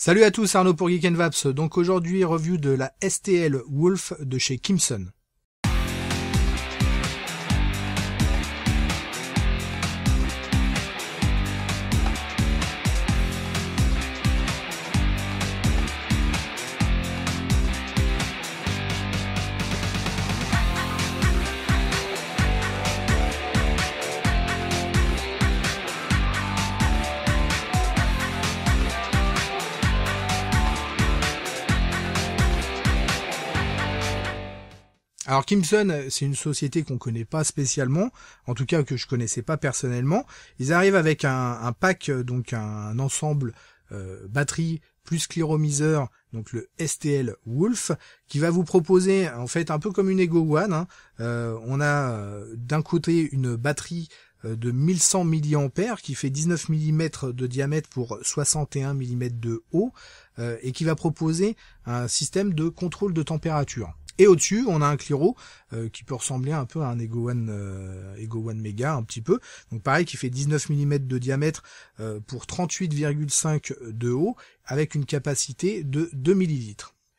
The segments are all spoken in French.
Salut à tous, Arnaud pour Geek & Vaps. Donc aujourd'hui, review de la STL Wolf de chez Kimson. Alors Kimson, c'est une société qu'on connaît pas spécialement, en tout cas que je connaissais pas personnellement. Ils arrivent avec un pack, donc un ensemble batterie plus cléromiseur, donc le STL Wolf, qui va vous proposer en fait un peu comme une Ego One. On a d'un côté une batterie de 1100 mAh qui fait 19 mm de diamètre pour 61 mm de haut et qui va proposer un système de contrôle de température. Et au-dessus, on a un Cliro qui peut ressembler un peu à un Ego One Mega, un petit peu. Donc pareil, qui fait 19 mm de diamètre pour 38,5 de haut, avec une capacité de 2 ml.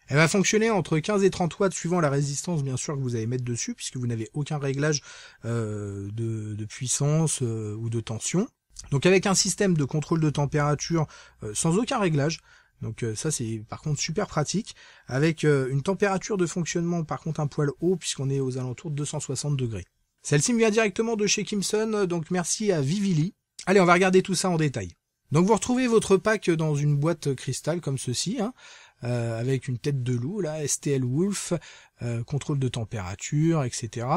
Elle va fonctionner entre 15 et 30 watts suivant la résistance, bien sûr, que vous allez mettre dessus, puisque vous n'avez aucun réglage de puissance ou de tension. Donc avec un système de contrôle de température sans aucun réglage. Donc ça c'est par contre super pratique, avec une température de fonctionnement par contre un poil haut puisqu'on est aux alentours de 260 degrés. Celle-ci me vient directement de chez Kimson, donc merci à Vivili. Allez, on va regarder tout ça en détail. Donc vous retrouvez votre pack dans une boîte cristal comme ceci, avec une tête de loup, là, STL Wolf, contrôle de température, etc.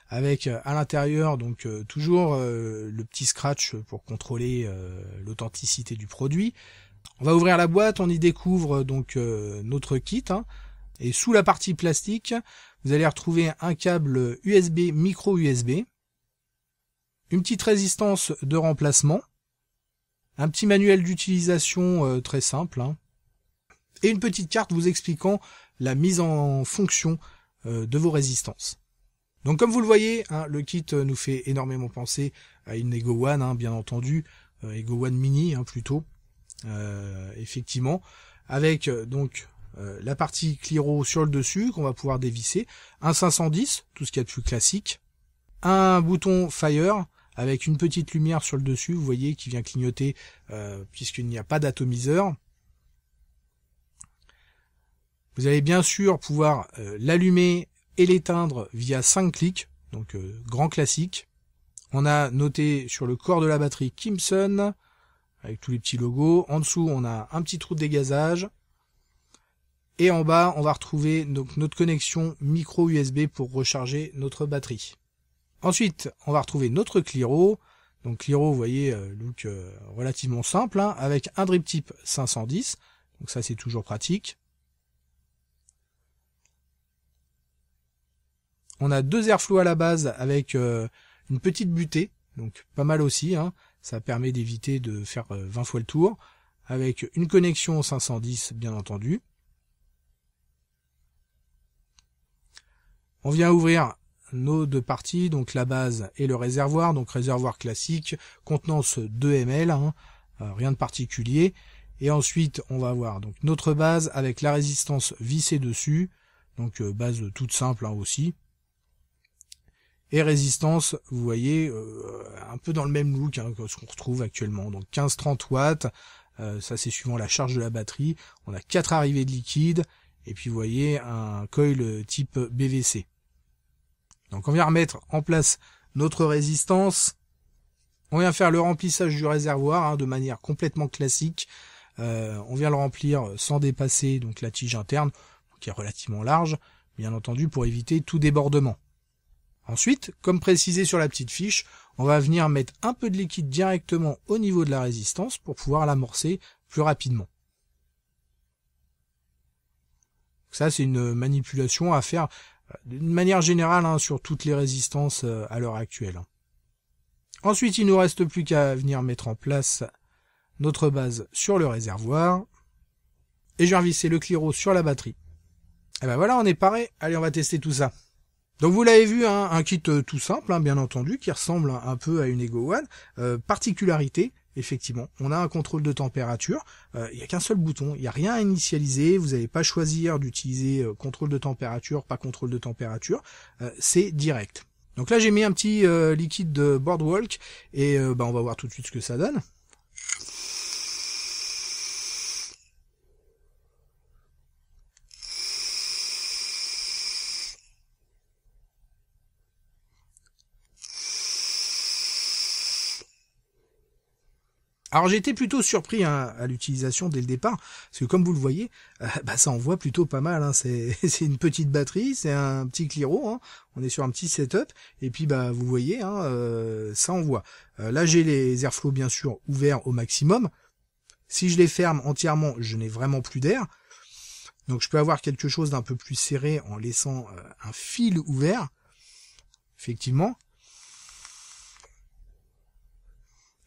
Avec à l'intérieur donc toujours le petit scratch pour contrôler l'authenticité du produit. On va ouvrir la boîte, on y découvre donc notre kit, et sous la partie plastique, vous allez retrouver un câble USB micro USB, une petite résistance de remplacement, un petit manuel d'utilisation très simple, et une petite carte vous expliquant la mise en fonction de vos résistances. Donc comme vous le voyez, le kit nous fait énormément penser à une Ego One, bien entendu, Ego One Mini plutôt. Effectivement, avec donc la partie Cliro sur le dessus qu'on va pouvoir dévisser, un 510, tout ce qu'il y a de plus classique, un bouton Fire avec une petite lumière sur le dessus, vous voyez, qui vient clignoter puisqu'il n'y a pas d'atomiseur. Vous allez bien sûr pouvoir l'allumer et l'éteindre via 5 clics, donc grand classique. On a noté sur le corps de la batterie Kimson, avec tous les petits logos. En dessous, on a un petit trou de dégazage. Et en bas, on va retrouver donc notre connexion micro USB pour recharger notre batterie. Ensuite, on va retrouver notre Cliro. Donc Cliro, vous voyez, look relativement simple, avec un drip type 510. Donc ça, c'est toujours pratique. On a 2 airflow à la base avec une petite butée. Donc pas mal aussi, Ça permet d'éviter de faire 20 fois le tour, avec une connexion 510 bien entendu. On vient ouvrir nos 2 parties, donc la base et le réservoir, donc réservoir classique, contenance 2 ml, rien de particulier. Et ensuite on va avoir donc notre base avec la résistance vissée dessus, donc base toute simple aussi. Et résistance, vous voyez, un peu dans le même look que ce qu'on retrouve actuellement. Donc 15-30 watts, ça c'est suivant la charge de la batterie. On a 4 arrivées de liquide, et puis vous voyez un coil type BVC. Donc on vient remettre en place notre résistance. On vient faire le remplissage du réservoir de manière complètement classique. On vient le remplir sans dépasser donc la tige interne, qui est relativement large, bien entendu pour éviter tout débordement. Ensuite, comme précisé sur la petite fiche, on va venir mettre un peu de liquide directement au niveau de la résistance pour pouvoir l'amorcer plus rapidement. Ça, c'est une manipulation à faire d'une manière générale sur toutes les résistances à l'heure actuelle. Ensuite, il ne nous reste plus qu'à venir mettre en place notre base sur le réservoir. Et je vais revisser le Cliro sur la batterie. Et ben voilà, on est paré. Allez, on va tester tout ça. Donc vous l'avez vu, un kit tout simple, bien entendu, qui ressemble un peu à une Ego One. Particularité, effectivement, on a un contrôle de température. Il n'y a qu'un seul bouton, il n'y a rien à initialiser. Vous n'allez pas choisir d'utiliser contrôle de température, pas contrôle de température. C'est direct. Donc là, j'ai mis un petit liquide de Boardwalk et on va voir tout de suite ce que ça donne. Alors j'ai été plutôt surpris à l'utilisation dès le départ, parce que comme vous le voyez, ça envoie plutôt pas mal. Hein. C'est une petite batterie, c'est un petit Cliro, hein. On est sur un petit setup, et puis vous voyez, hein, ça envoie. Là j'ai les airflows bien sûr ouverts au maximum. Si je les ferme entièrement, je n'ai vraiment plus d'air. Donc je peux avoir quelque chose d'un peu plus serré en laissant un fil ouvert, effectivement.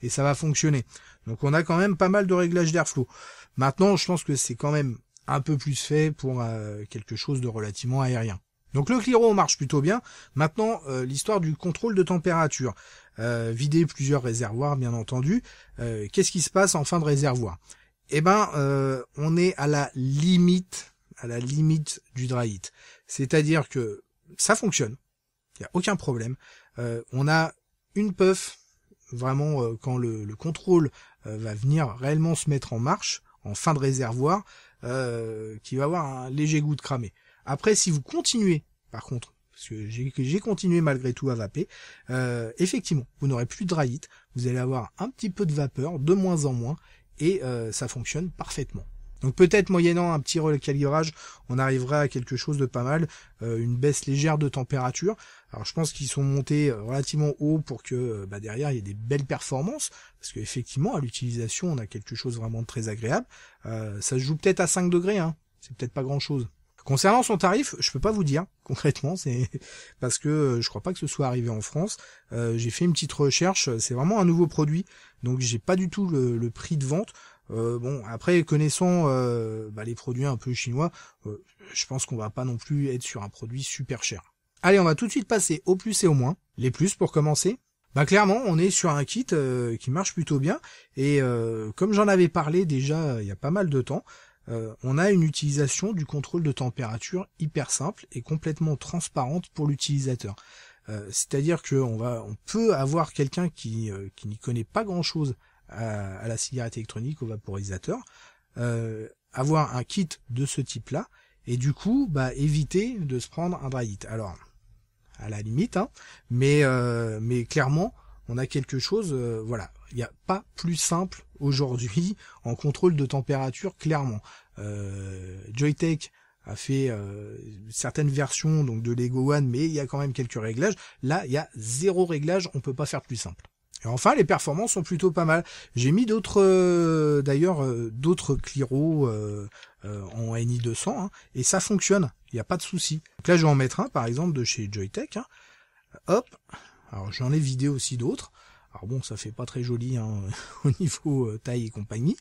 Et ça va fonctionner. Donc on a quand même pas mal de réglages d'airflow. Maintenant, je pense que c'est quand même un peu plus fait pour quelque chose de relativement aérien. Donc le Cliro marche plutôt bien. Maintenant, l'histoire du contrôle de température. Vider plusieurs réservoirs, bien entendu. Qu'est-ce qui se passe en fin de réservoir? On est à la limite du dry heat. C'est-à-dire que ça fonctionne. Il n'y a aucun problème. On a une puff. Vraiment, quand le contrôle va venir réellement se mettre en marche, en fin de réservoir, qui va avoir un léger goût de cramé. Après, si vous continuez, par contre, parce que j'ai continué malgré tout à vaper, effectivement, vous n'aurez plus de dry heat, vous allez avoir un petit peu de vapeur, de moins en moins, et ça fonctionne parfaitement. Donc peut-être moyennant un petit recalibrage, on arrivera à quelque chose de pas mal, une baisse légère de température. Alors je pense qu'ils sont montés relativement haut pour que derrière il y ait des belles performances, parce qu'effectivement à l'utilisation on a quelque chose vraiment de très agréable. Ça se joue peut-être à 5 degrés, hein. C'est peut-être pas grand-chose. Concernant son tarif, je peux pas vous dire concrètement, c'est parce que je crois pas que ce soit arrivé en France. J'ai fait une petite recherche, c'est vraiment un nouveau produit, donc j'ai pas du tout le prix de vente. Après connaissant les produits un peu chinois, je pense qu'on va pas non plus être sur un produit super cher. Allez, on va tout de suite passer au plus et au moins. Les plus pour commencer. Clairement, on est sur un kit qui marche plutôt bien et comme j'en avais parlé déjà il y a pas mal de temps, on a une utilisation du contrôle de température hyper simple et complètement transparente pour l'utilisateur. C'est-à-dire que on peut avoir quelqu'un qui n'y connaît pas grand-chose à la cigarette électronique, au vaporisateur, avoir un kit de ce type-là, et du coup, éviter de se prendre un dry heat. Alors, à la limite, hein, mais clairement, on a quelque chose, il n'y a pas plus simple aujourd'hui en contrôle de température, clairement. Joyetech a fait certaines versions donc de Lego One, mais il y a quand même quelques réglages. Là, il y a 0 réglage, on peut pas faire plus simple. Et enfin, les performances sont plutôt pas mal. J'ai mis d'autres Cliro en NI200, hein, et ça fonctionne. Il n'y a pas de souci. Donc là, je vais en mettre un, par exemple, de chez Joyetech. Hein. Hop. Alors, j'en ai vidé aussi d'autres. Alors bon, ça fait pas très joli hein, au niveau taille et compagnie.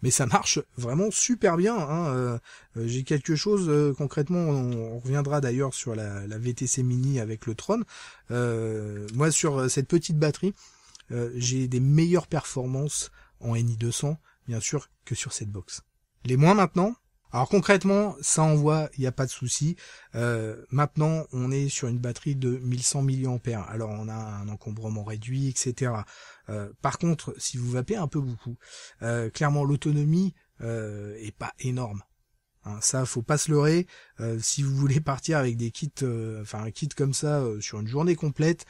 Mais ça marche vraiment super bien. Hein. J'ai quelque chose, concrètement, on reviendra d'ailleurs sur la VTC Mini avec le Tron. Moi, sur cette petite batterie, j'ai des meilleures performances en NI200, bien sûr, que sur cette box. Les moins maintenant. Alors concrètement, ça envoie, il n'y a pas de souci. Maintenant, on est sur une batterie de 1100 mAh. Alors on a un encombrement réduit, etc. Par contre, si vous vapez un peu beaucoup, clairement l'autonomie est pas énorme. Hein, ça, faut pas se leurrer. Si vous voulez partir avec des kits, un kit comme ça sur une journée complète,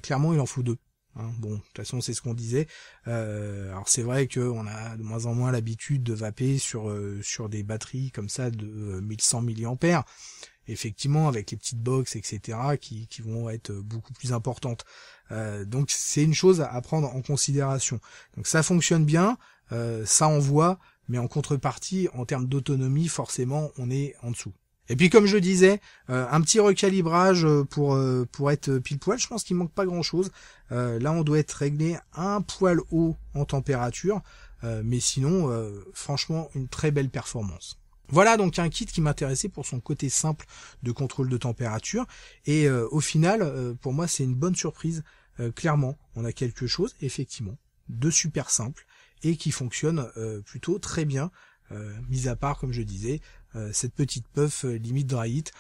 clairement il en faut 2. Hein, bon, de toute façon, c'est ce qu'on disait. Alors c'est vrai qu'on a de moins en moins l'habitude de vaper sur des batteries comme ça de 1100 mAh. Effectivement, avec les petites box, etc., qui vont être beaucoup plus importantes. Donc c'est une chose à prendre en considération. Donc ça fonctionne bien, ça envoie, mais en contrepartie, en termes d'autonomie, forcément, on est en dessous. Et puis comme je disais, un petit recalibrage pour être pile poil, je pense qu'il manque pas grand chose. Là on doit être réglé un poil haut en température, mais sinon franchement une très belle performance. Voilà donc un kit qui m'intéressait pour son côté simple de contrôle de température et au final pour moi c'est une bonne surprise. Clairement on a quelque chose effectivement de super simple et qui fonctionne plutôt très bien, mis à part comme je disais cette petite puff limite dry heat,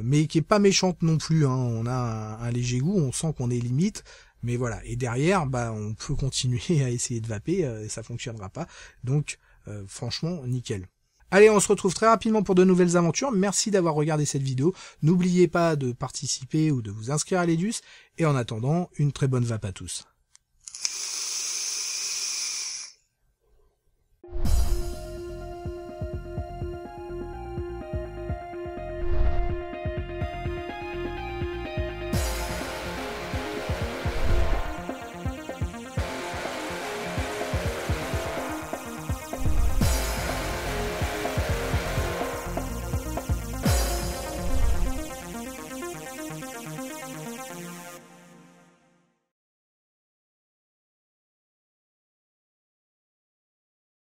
mais qui est pas méchante non plus, hein. On a un léger goût, on sent qu'on est limite, mais voilà, et derrière on peut continuer à essayer de vaper, ça fonctionnera pas, donc franchement nickel. Allez, on se retrouve très rapidement pour de nouvelles aventures. Merci d'avoir regardé cette vidéo. N'oubliez pas de participer ou de vous inscrire à l'Edus. Et en attendant, une très bonne vape à tous.